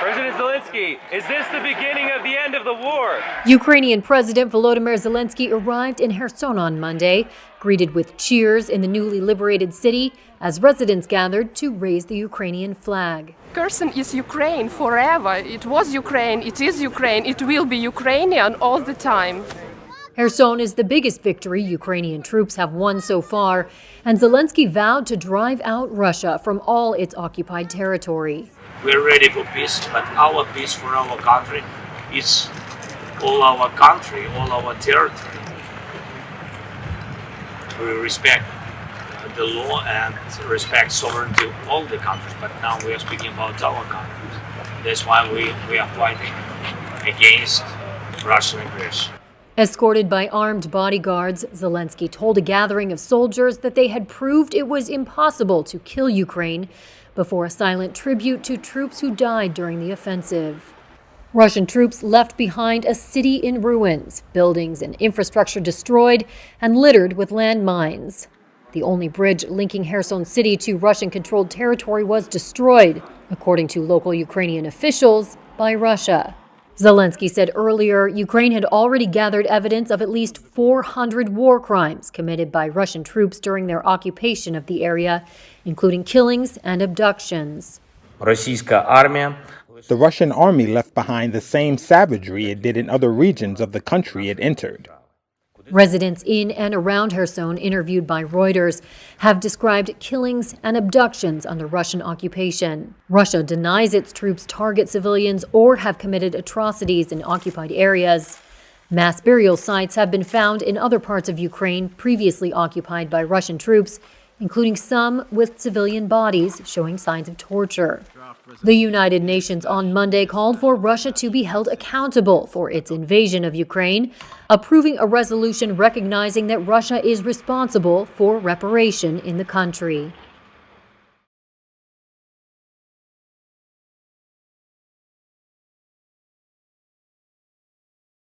President Zelensky, is this the beginning of the end of the war? Ukrainian President Volodymyr Zelensky arrived in Kherson on Monday, greeted with cheers in the newly liberated city as residents gathered to raise the Ukrainian flag. Kherson is Ukraine forever. It was Ukraine, it is Ukraine, it will be Ukrainian all the time. Kherson is the biggest victory Ukrainian troops have won so far, and Zelensky vowed to drive out Russia from all its occupied territory. We're ready for peace, but our peace for our country is all our country, all our territory. We respect the law and respect sovereignty of all the countries, but now we are speaking about our countries. That's why we are fighting against Russian aggression. Escorted by armed bodyguards, Zelensky told a gathering of soldiers that they had proved it was impossible to kill Ukraine before a silent tribute to troops who died during the offensive. Russian troops left behind a city in ruins, buildings and infrastructure destroyed and littered with landmines. The only bridge linking Kherson city to Russian-controlled territory was destroyed, according to local Ukrainian officials, by Russia. Zelensky said earlier Ukraine had already gathered evidence of at least 400 war crimes committed by Russian troops during their occupation of the area, including killings and abductions. The Russian army left behind the same savagery it did in other regions of the country it entered. Residents in and around Kherson, interviewed by Reuters, have described killings and abductions under Russian occupation. Russia denies its troops target civilians or have committed atrocities in occupied areas. Mass burial sites have been found in other parts of Ukraine previously occupied by Russian troops, including some with civilian bodies showing signs of torture. The United Nations on Monday called for Russia to be held accountable for its invasion of Ukraine, approving a resolution recognizing that Russia is responsible for reparation in the country.